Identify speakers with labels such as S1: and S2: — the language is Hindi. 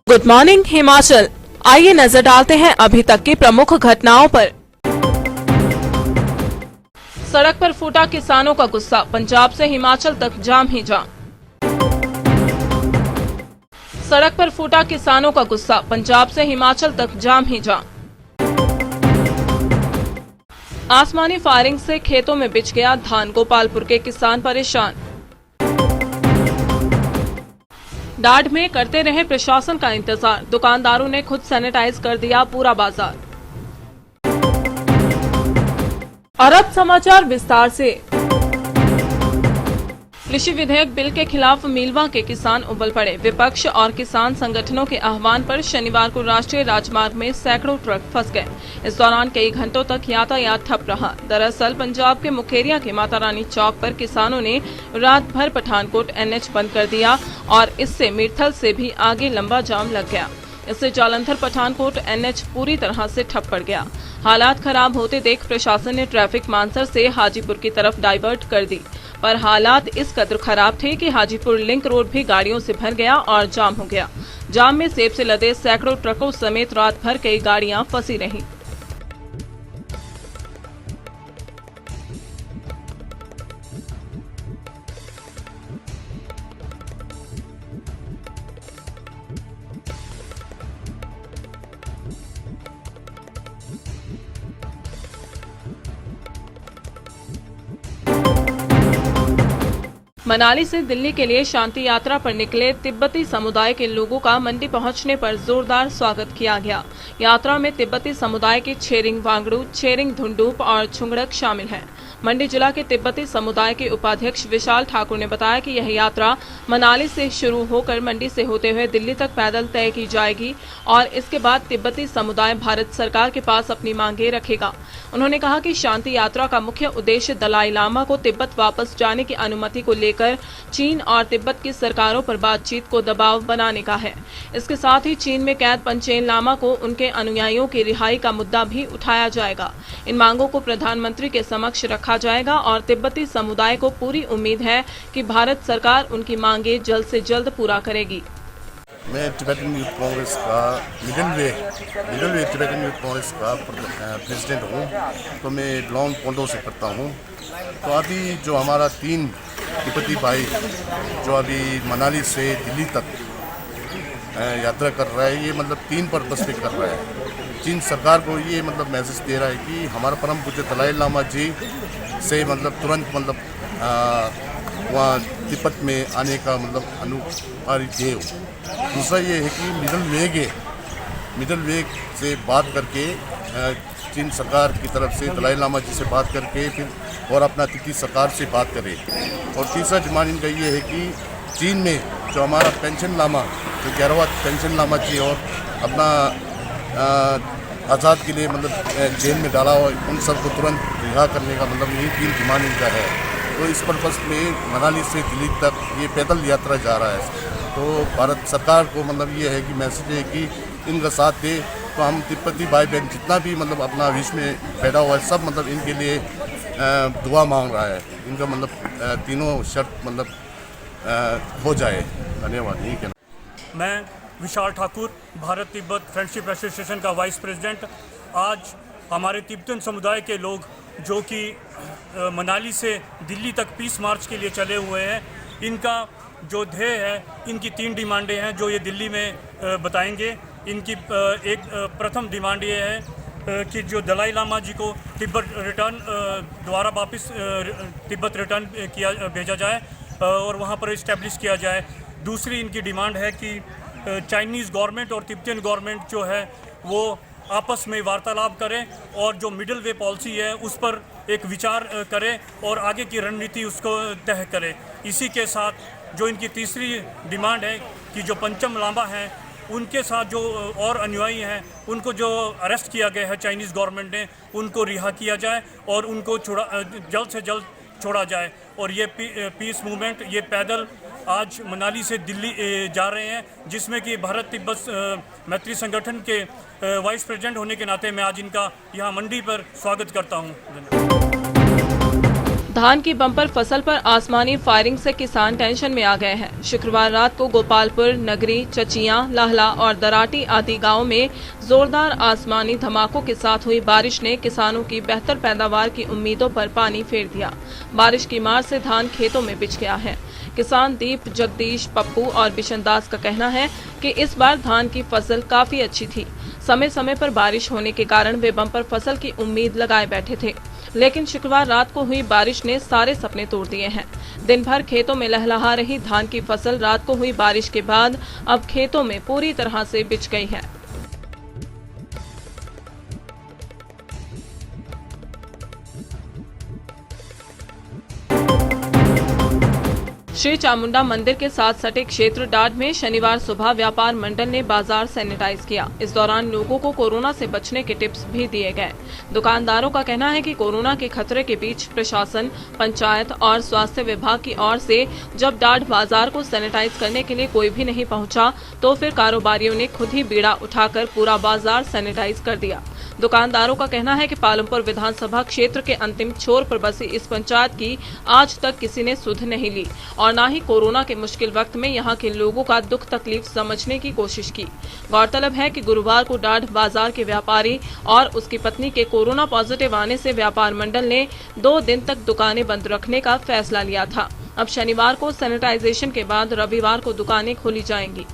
S1: Good morning Himachal. आइए नजर डालते हैं अभी तक की प्रमुख घटनाओं पर। सड़क पर फूटा किसानों का गुस्सा, पंजाब से हिमाचल तक जाम ही जाम। सड़क पर फूटा किसानों का गुस्सा, पंजाब से हिमाचल तक जाम ही जाम। आसमानी फायरिंग से खेतों में बिछ गया धान, गोपालपुर के किसान परेशान। डाढ़ में करते रहे प्रशासन का इंतजार, दुकानदारों ने खुद सैनिटाइज कर दिया पूरा बाजार। और अब समाचार विस्तार से। कृषि विधेयक बिल के खिलाफ मीलवा के किसान उबल पड़े। विपक्ष और किसान संगठनों के आह्वान पर शनिवार को राष्ट्रीय राजमार्ग में सैकड़ों ट्रक फंस गए। इस दौरान कई घंटों तक यातायात ठप रहा। दरअसल पंजाब के मुखेरिया के माता रानी चौक पर किसानों ने रात भर पठानकोट NH बंद कर दिया और इससे मीरथल से भी आगे लंबा जाम लग गया। इससे जालंधर पठानकोट NH पूरी तरह से ठप पड़ गया। हालात खराब होते देख प्रशासन ने ट्रैफिक मानसर से हाजीपुर की तरफ डाइवर्ट कर दी, पर हालात इस कदर खराब थे कि हाजीपुर लिंक रोड भी गाड़ियों से भर गया और जाम हो गया। जाम में सेब से लदे सैकड़ों ट्रकों समेत रात भर कई गाड़ियां फंसी रहीं। मनाली से दिल्ली के लिए शांति यात्रा पर निकले तिब्बती समुदाय के लोगों का मंडी पहुंचने पर जोरदार स्वागत किया गया। यात्रा में तिब्बती समुदाय के छेरिंग वांगडू, छेरिंग धुंडूप और छुंगड़क शामिल हैं। मंडी जिला के तिब्बती समुदाय के उपाध्यक्ष विशाल ठाकुर ने बताया कि यह यात्रा मनाली से शुरू होकर मंडी से होते हुए दिल्ली तक पैदल तय की जाएगी और इसके बाद तिब्बती समुदाय भारत सरकार के पास अपनी मांगे रखेगा। उन्होंने कहा कि शांति यात्रा का मुख्य उद्देश्य दलाई लामा को तिब्बत वापस जाने की अनुमति को लेकर चीन और तिब्बत की सरकारों पर बातचीत को दबाव बनाने का है। इसके साथ ही चीन में कैद पंचेन लामा को उनके अनुयायियों की रिहाई का मुद्दा भी उठाया जाएगा। इन मांगों को प्रधानमंत्री के समक्ष रखा जाएगा और तिब्बती समुदाय को पूरी उम्मीद है कि भारत सरकार उनकी मांगे जल्द से जल्द पूरा करेगी।
S2: मैं तिब्बतन यूथ कांग्रेस का middle way Tibetan youth Congress का प्रेसिडेंट हूँ। तो मैं लॉन्ग पोंडो से करता हूँ। तो अभी जो हमारा 3 तिब्बती भाई जो अभी मनाली से दिल्ली तक यात्रा कर रहा है, ये मतलब 3 पर्पस पे कर रहा है। चीन सरकार को ये मतलब मैसेज दे रहा है कि हमारा परम पूज्य दलाई लामा जी से मतलब तुरंत मतलब वहाँ तिब्बत में आने का मतलब अनुमति दे। दूसरा ये है कि मिडल वेग से बात करके चीन सरकार की तरफ से दलाई लामा जी से बात करके फिर और अपना तिब्बती सरकार से बात करे। और तीसरा डिमांड इनका ये है कि चीन में जो हमारा पेंशन लामा जो 11वां पेंशन लामा जी और अपना आज़ाद के लिए मतलब जेल में डाला हुआ उन सबको तुरंत रिहा करने का मतलब यही 3 डिमांड इनका है। तो इस पर्पस में मनाली से दिल्ली तक ये पैदल यात्रा जा रहा है। तो भारत सरकार को मतलब ये है कि मैसेज है कि इनका साथ दे। तो हम तिब्बती भाई बहन जितना भी मतलब अपना विश्व में पैदा हुआ है सब मतलब इनके लिए दुआ मांग रहा है। इनका मतलब तीनों शर्त मतलब हो जाए। धन्यवाद। यही कहना।
S3: मैं विशाल ठाकुर, भारत तिब्बत फ्रेंडशिप एसोसिएशन का वाइस प्रेसिडेंट। आज हमारे तिब्बतन समुदाय के लोग जो कि मनाली से दिल्ली तक पीस मार्च के लिए चले हुए हैं, इनका जो ध्येय है, इनकी 3 डिमांडें हैं जो ये दिल्ली में बताएंगे। इनकी एक प्रथम डिमांड ये है कि जो दलाई लामा जी को तिब्बत रिटर्न द्वारा वापस तिब्बत रिटर्न भेजा जाए और वहाँ पर इस्टेब्लिश किया जाए। दूसरी इनकी डिमांड है कि चाइनीज़ गवर्नमेंट और तिब्बतियन गवर्नमेंट जो है वो आपस में वार्तालाप करें और जो मिडिल वे पॉलिसी है उस पर एक विचार करें और आगे की रणनीति उसको तय करें। इसी के साथ जो इनकी तीसरी डिमांड है कि जो पंचम लामा हैं उनके साथ जो और अनुयायी हैं उनको जो अरेस्ट किया गया है चाइनीज़ गवर्नमेंट ने, उनको रिहा किया जाए और उनको जल्द से जल्द छोड़ा जाए। और ये पीस मूवमेंट ये पैदल आज मनाली से दिल्ली जा रहे हैं, जिसमें कि भारत तिब्बत मैत्री संगठन के वाइस प्रेसिडेंट होने के नाते मैं आज इनका यहाँ मंडी पर स्वागत करता हूँ।
S1: धान की बम्पर फसल पर आसमानी फायरिंग से किसान टेंशन में आ गए हैं। शुक्रवार रात को गोपालपुर, नगरी, चचिया, लाहला और दराटी आदि गांवों में जोरदार आसमानी धमाकों के साथ हुई बारिश ने किसानों की बेहतर पैदावार की उम्मीदों पर पानी फेर दिया। बारिश की मार से धान खेतों में बिछ गया है। किसान दीप, जगदीश, पप्पू और बिशन दास का कहना है कि इस बार धान की फसल काफी अच्छी थी। समय समय पर बारिश होने के कारण वे बम्पर फसल की उम्मीद लगाए बैठे थे, लेकिन शुक्रवार रात को हुई बारिश ने सारे सपने तोड़ दिए हैं। दिन भर खेतों में लहलहा रही धान की फसल रात को हुई बारिश के बाद अब खेतों में पूरी तरह से बिछ गई है। श्री चामुंडा मंदिर के साथ सटे क्षेत्र डाड में शनिवार सुबह व्यापार मंडल ने बाजार सैनिटाइज किया। इस दौरान लोगों को कोरोना से बचने के टिप्स भी दिए गए। दुकानदारों का कहना है कि कोरोना के खतरे के बीच प्रशासन, पंचायत और स्वास्थ्य विभाग की ओर से जब डाड बाजार को सैनिटाइज करने के लिए कोई भी नहीं पहुंचा, तो फिर कारोबारियों ने खुद ही बीड़ा उठाकर पूरा बाजार सैनिटाइज कर दिया। दुकानदारों का कहना है कि पालमपुर विधानसभा क्षेत्र के अंतिम छोर पर बसी इस पंचायत की आज तक किसी ने सुध नहीं ली और न ही कोरोना के मुश्किल वक्त में यहां के लोगों का दुख तकलीफ समझने की कोशिश की। गौरतलब है कि गुरुवार को डाड बाजार के व्यापारी और उसकी पत्नी के कोरोना पॉजिटिव आने से व्यापार मंडल ने 2 दिन तक दुकानें बंद रखने का फैसला लिया था। अब शनिवार को सैनिटाइजेशन के बाद रविवार को दुकानें खोली जाएंगी।